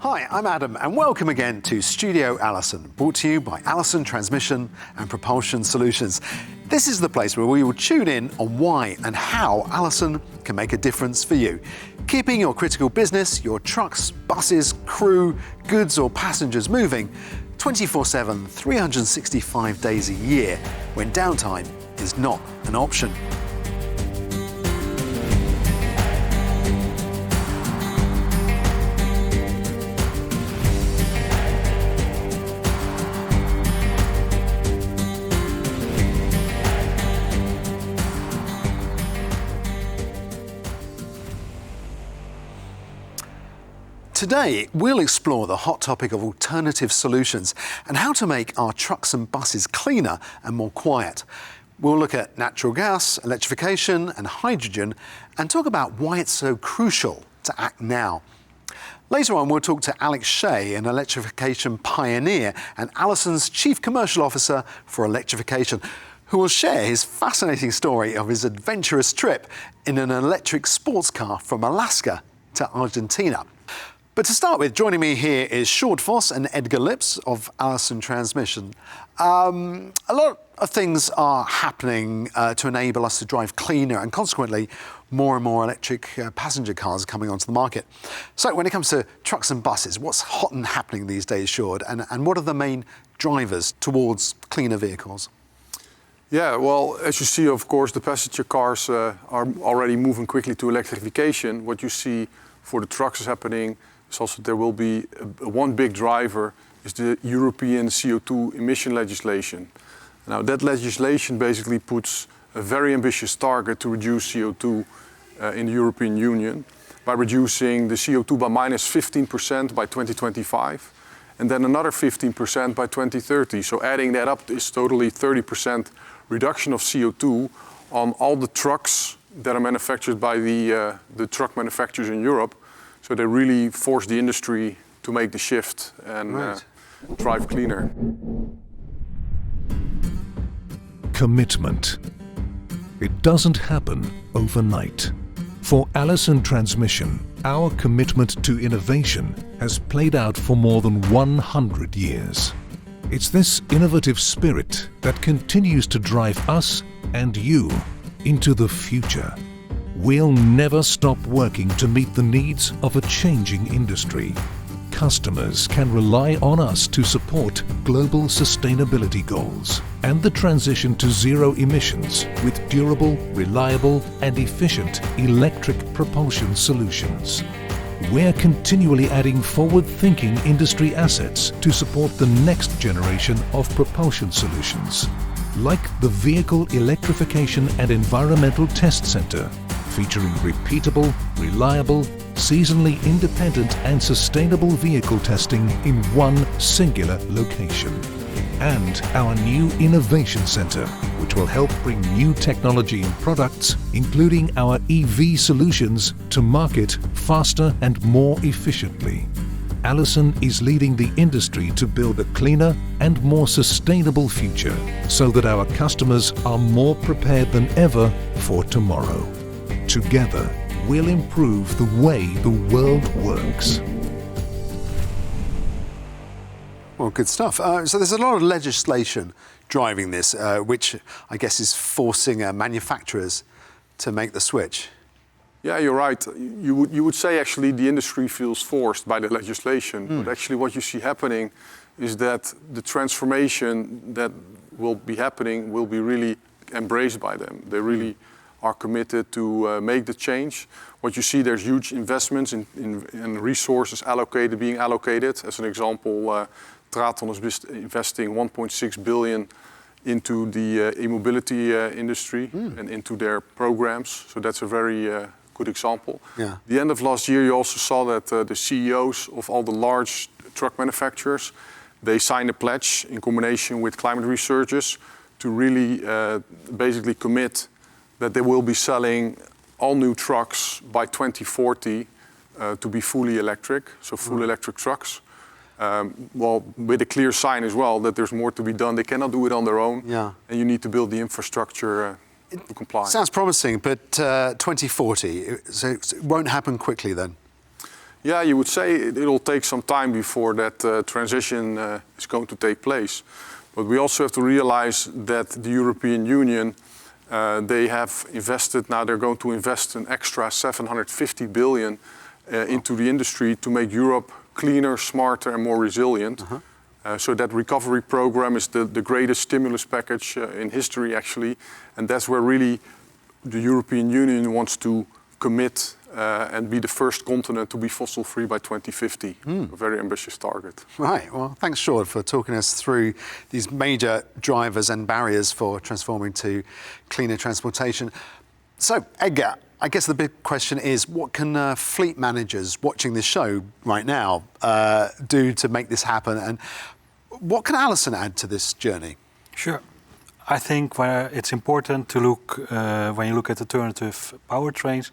Hi, I'm Adam, and welcome again to Studio Allison, brought to you by Allison Transmission and Propulsion Solutions. This is the place where we will tune in on why and how Allison can make a difference for you, keeping your critical business, your trucks, buses, crew, goods or passengers moving 24/7, 365 days a year, when downtime is not an option. Today, we'll explore the hot topic of alternative solutions and how to make our trucks and buses cleaner and more quiet. We'll look at natural gas, electrification and hydrogen and talk about why it's so crucial to act now. Later on, we'll talk to Alex Shea, an electrification pioneer and Allison's Chief Commercial Officer for Electrification, who will share his fascinating story of his adventurous trip in an electric sports car from Alaska to Argentina. But to start with, joining me here is Short Foss and Edgar Lips of Allison Transmission. A lot of things are happening to enable us to drive cleaner and consequently more and more electric passenger cars coming onto the market. So when it comes to trucks and buses, what's hot and happening these days, Short, and what are the main drivers towards cleaner vehicles? Yeah, well, as you see, of course, the passenger cars are already moving quickly to electrification. What you see for the trucks is happening. So also there will be one big driver is the European CO2 emission legislation. Now that legislation basically puts a very ambitious target to reduce CO2 in the European Union by reducing the CO2 by minus 15% by 2025 and then another 15% by 2030. So adding that up is totally 30% reduction of CO2 on all the trucks that are manufactured by the truck manufacturers in Europe. So they really force the industry to make the shift and drive cleaner. Commitment. It doesn't happen overnight. For Allison Transmission, our commitment to innovation has played out for more than 100 years. It's this innovative spirit that continues to drive us and you into the future. We'll never stop working to meet the needs of a changing industry. Customers can rely on us to support global sustainability goals and the transition to zero emissions with durable, reliable and efficient electric propulsion solutions. We're continually adding forward-thinking industry assets to support the next generation of propulsion solutions, like the Vehicle Electrification and Environmental Test Center, featuring repeatable, reliable, seasonally independent and sustainable vehicle testing in one singular location. And our new Innovation Center, which will help bring new technology and products, including our EV solutions, to market faster and more efficiently. Allison is leading the industry to build a cleaner and more sustainable future so that our customers are more prepared than ever for tomorrow. Together, we'll improve the way the world works. Well, good stuff. So there's a lot of legislation driving this, which I guess is forcing manufacturers to make the switch. Yeah, you're right. You would say actually the industry feels forced by the legislation, but actually what you see happening is that the transformation that will be happening will be really embraced by them. They really are committed to make the change. What you see, there's huge investments in resources being allocated. As an example, Traton is investing 1.6 billion into the e-mobility industry and into their programs. So that's a very good example. Yeah. The end of last year, you also saw that the CEOs of all the large truck manufacturers, they signed a pledge in combination with climate researchers to really basically commit that they will be selling all new trucks by 2040 to be fully electric, so full electric trucks. Well, with a clear sign as well that there's more to be done. They cannot do it on their own, and you need to build the infrastructure to comply. Sounds promising, but 2040, so it won't happen quickly then? Yeah, you would say it'll take some time before that transition is going to take place. But we also have to realize that the European Union, they have invested, now they're going to invest an extra 750 billion into the industry to make Europe cleaner, smarter and more resilient. So that recovery program is the greatest stimulus package in history actually. And that's where really the European Union wants to commit and be the first continent to be fossil-free by 2050. A very ambitious target. Right, well, thanks, Sjoerd, for talking us through these major drivers and barriers for transforming to cleaner transportation. So, Edgar, I guess the big question is, what can fleet managers watching this show right now do to make this happen? And what can Allison add to this journey? Sure. I think it's important to look, when you look at alternative powertrains,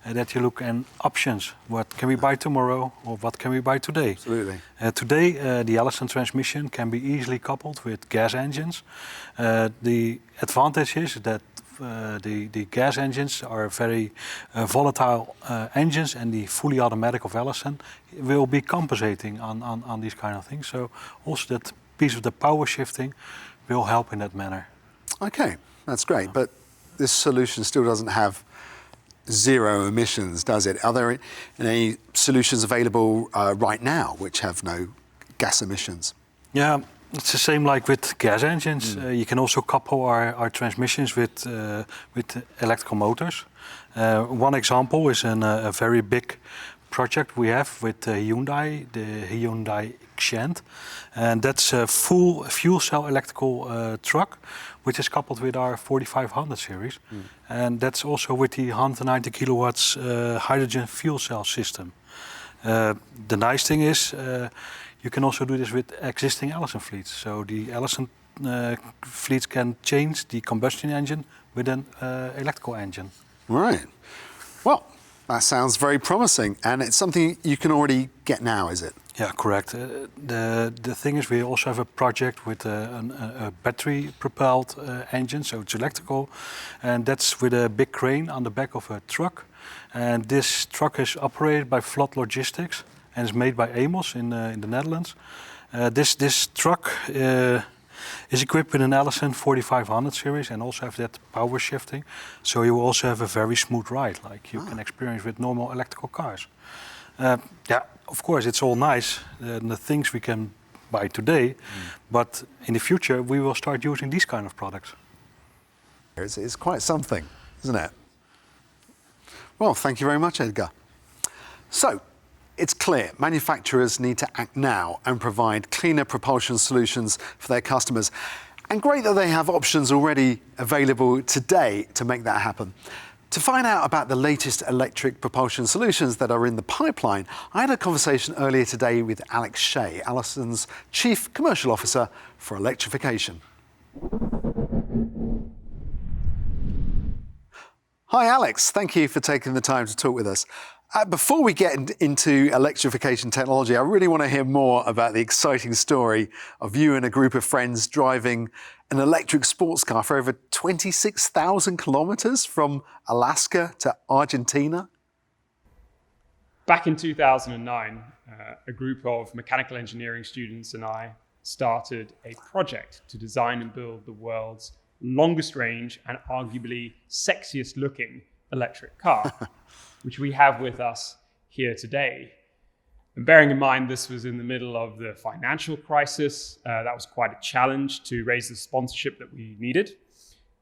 that you look at options. What can we buy tomorrow or what can we buy today? Absolutely. Today, the Allison transmission can be easily coupled with gas engines. The advantage is that the gas engines are very volatile engines, and the fully automatic of Allison will be compensating on these kind of things. So also that piece of the power shifting will help in that manner. Okay, that's great. But this solution still doesn't have zero emissions, does it? Are there any solutions available right now which have no gas emissions? Yeah, it's the same like with gas engines. You can also couple our transmissions with electrical motors. One example is a very big project we have with Hyundai, the Hyundai eGen, and that's a full fuel cell electrical truck, which is coupled with our 4500 series, and that's also with the 190 kilowatts hydrogen fuel cell system. The nice thing is you can also do this with existing Allison fleets. So the Allison fleets can change the combustion engine with an electrical engine. Right. Well, that sounds very promising, and it's something you can already get now, is it? Yeah, correct. The thing is, we also have a project with a battery-propelled engine, so it's electrical, and that's with a big crane on the back of a truck. And this truck is operated by Vlot Logistics and is made by Amos in the Netherlands. This truck is equipped with an Allison 4500 series and also have that power shifting, so you will also have a very smooth ride, like you can experience with normal electrical cars. Yeah, of course, it's all nice, the things we can buy today, but in the future we will start using these kind of products. It's quite something, isn't it? Well, thank you very much, Edgar. So, it's clear manufacturers need to act now and provide cleaner propulsion solutions for their customers. And great that they have options already available today to make that happen. To find out about the latest electric propulsion solutions that are in the pipeline, I had a conversation earlier today with Alex Shea, Allison's Chief Commercial Officer for Electrification. Hi Alex, thank you for taking the time to talk with us. Before we get into electrification technology, I really want to hear more about the exciting story of you and a group of friends driving an electric sports car for over 26,000 kilometers from Alaska to Argentina. Back in 2009, a group of mechanical engineering students and I started a project to design and build the world's longest range and arguably sexiest looking electric car, which we have with us here today. And bearing in mind this was in the middle of the financial crisis, that was quite a challenge to raise the sponsorship that we needed.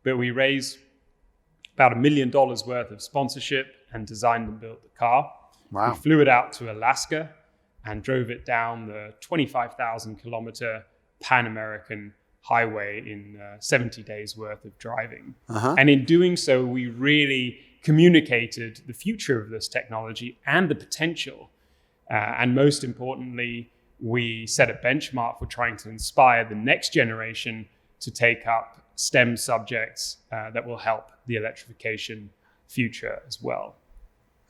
But we raised about $1 million worth of sponsorship and designed and built the car. Wow. We flew it out to Alaska and drove it down the 25,000 kilometer Pan-American highway in 70 days worth of driving. And in doing so, we really communicated the future of this technology and the potential. And most importantly, we set a benchmark for trying to inspire the next generation to take up STEM subjects that will help the electrification future as well.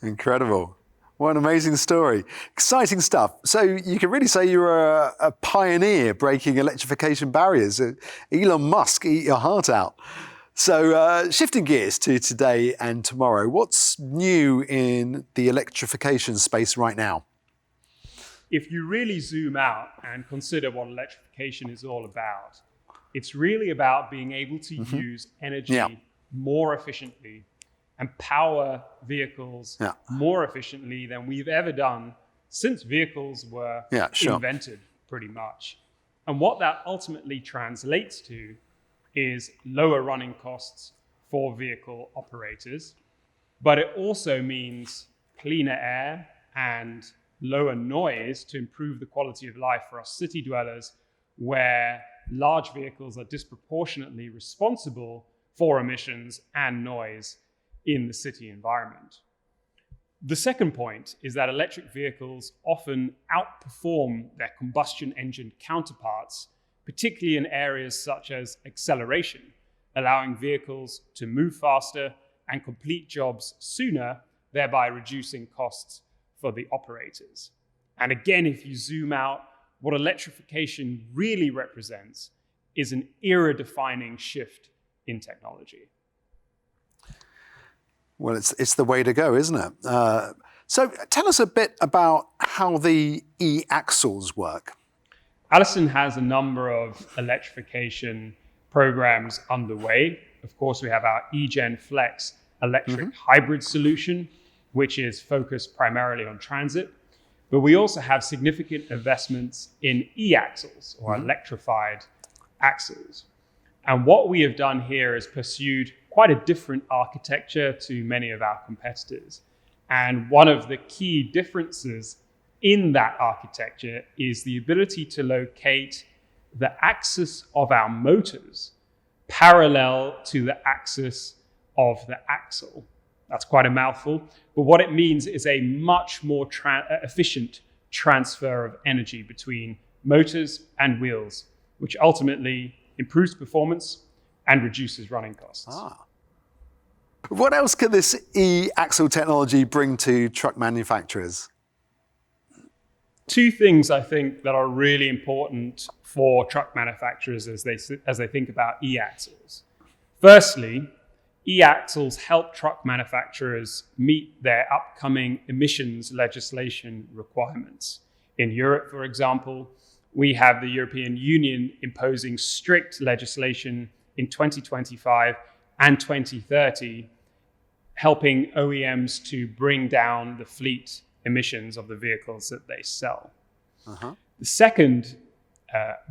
Incredible. What an amazing story. Exciting stuff. So you can really say you're a pioneer breaking electrification barriers. Elon Musk, eat your heart out. So shifting gears to today and tomorrow, what's new in the electrification space right now? if you really zoom out and consider what electrification is all about, it's really about being able to use energy more efficiently and power vehicles more efficiently than we've ever done since vehicles were invented, pretty much. And what that ultimately translates to is lower running costs for vehicle operators, but it also means cleaner air and lower noise to improve the quality of life for us city dwellers, where large vehicles are disproportionately responsible for emissions and noise in the city environment. The second point is that electric vehicles often outperform their combustion engine counterparts, particularly in areas such as acceleration, allowing vehicles to move faster and complete jobs sooner, thereby reducing costs for the operators. And again, if you zoom out, what electrification really represents is an era-defining shift in technology. Well, it's the way to go, isn't it? So tell us a bit about how the e-axles work. Allison has a number of electrification programs underway. Of course, we have our eGen Flex electric hybrid solution, which is focused primarily on transit. But we also have significant investments in e-axles, or electrified axles. And what we have done here is pursued quite a different architecture to many of our competitors. And one of the key differences in that architecture is the ability to locate the axis of our motors parallel to the axis of the axle. That's quite a mouthful, but what it means is a much more efficient transfer of energy between motors and wheels, which ultimately improves performance and reduces running costs. What else can this e-axle technology bring to truck manufacturers? Two things I think that are really important for truck manufacturers as they think about e-axles. Firstly, e-axles help truck manufacturers meet their upcoming emissions legislation requirements. In Europe, for example, we have the European Union imposing strict legislation in 2025 and 2030, helping OEMs to bring down the fleet emissions of the vehicles that they sell. The second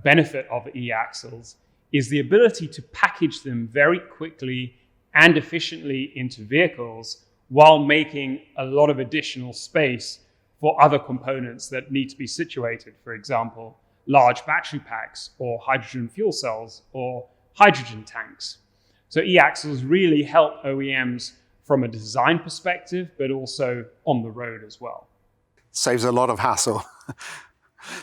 benefit of e-axles is the ability to package them very quickly and efficiently into vehicles while making a lot of additional space for other components that need to be situated. For example, large battery packs or hydrogen fuel cells or hydrogen tanks. So e-axles really help OEMs from a design perspective, but also on the road as well. Saves a lot of hassle.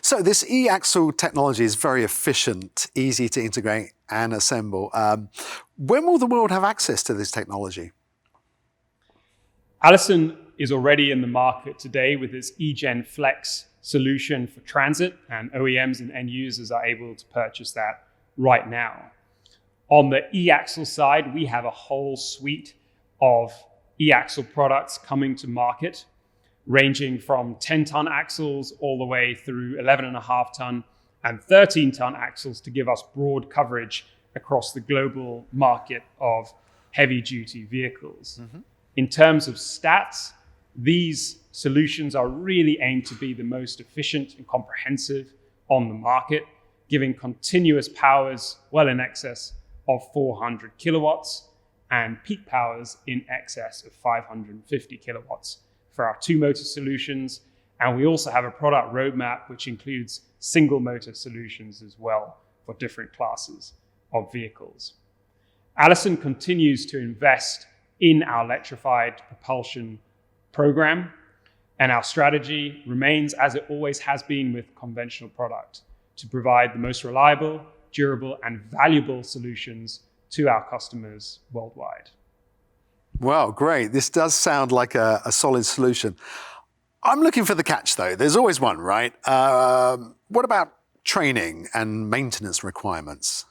So this e-axle technology is very efficient, easy to integrate and assemble. When will the world have access to this technology? Allison is already in the market today with its eGen Flex solution for transit, and OEMs and end users are able to purchase that right now. On the e-axle side, we have a whole suite of e-axle products coming to market, ranging from 10-ton axles all the way through 11.5-ton and 13-ton axles to give us broad coverage across the global market of heavy-duty vehicles. In terms of stats, these solutions are really aimed to be the most efficient and comprehensive on the market, giving continuous powers well in excess of 400 kilowatts and peak powers in excess of 550 kilowatts for our two-motor solutions. And we also have a product roadmap which includes single-motor solutions as well for different classes of vehicles. Allison continues to invest in our electrified propulsion program, and our strategy remains as it always has been with conventional product, to provide the most reliable, durable, and valuable solutions to our customers worldwide. Well, great. This does sound like a solid solution. I'm looking for the catch, though. There's always one, right? What about training and maintenance requirements?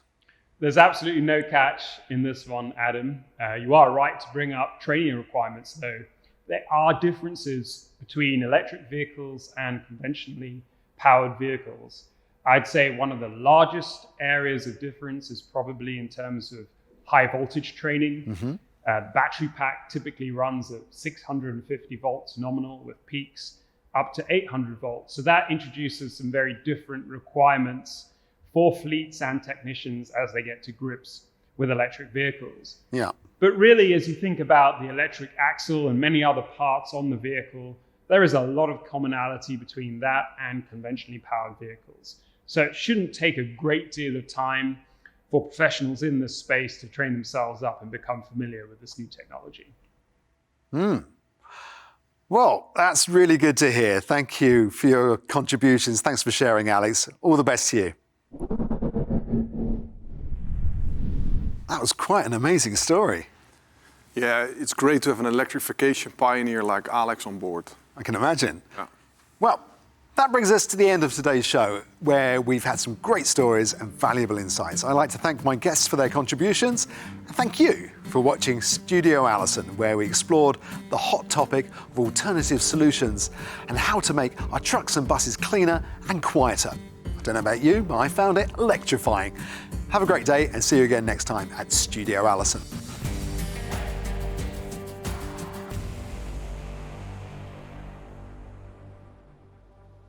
There's absolutely no catch in this one, Adam. You are right to bring up training requirements, though. There are differences between electric vehicles and conventionally powered vehicles. I'd say one of the largest areas of difference is probably in terms of high voltage training. The battery pack typically runs at 650 volts nominal with peaks up to 800 volts. So that introduces some very different requirements for fleets and technicians as they get to grips with electric vehicles. Yeah. But really, as you think about the electric axle and many other parts on the vehicle, there is a lot of commonality between that and conventionally powered vehicles. So it shouldn't take a great deal of time for professionals in this space to train themselves up and become familiar with this new technology. Well, that's really good to hear. Thank you for your contributions. Thanks for sharing, Alex. All the best to you. That was quite an amazing story. Yeah, it's great to have an electrification pioneer like Alex on board. I can imagine. Yeah. Well, that brings us to the end of today's show, where we've had some great stories and valuable insights. I'd like to thank my guests for their contributions, and thank you for watching Studio Allison, where we explored the hot topic of alternative solutions and how to make our trucks and buses cleaner and quieter. I don't know about you, but I found it electrifying. Have a great day and see you again next time at Studio Allison.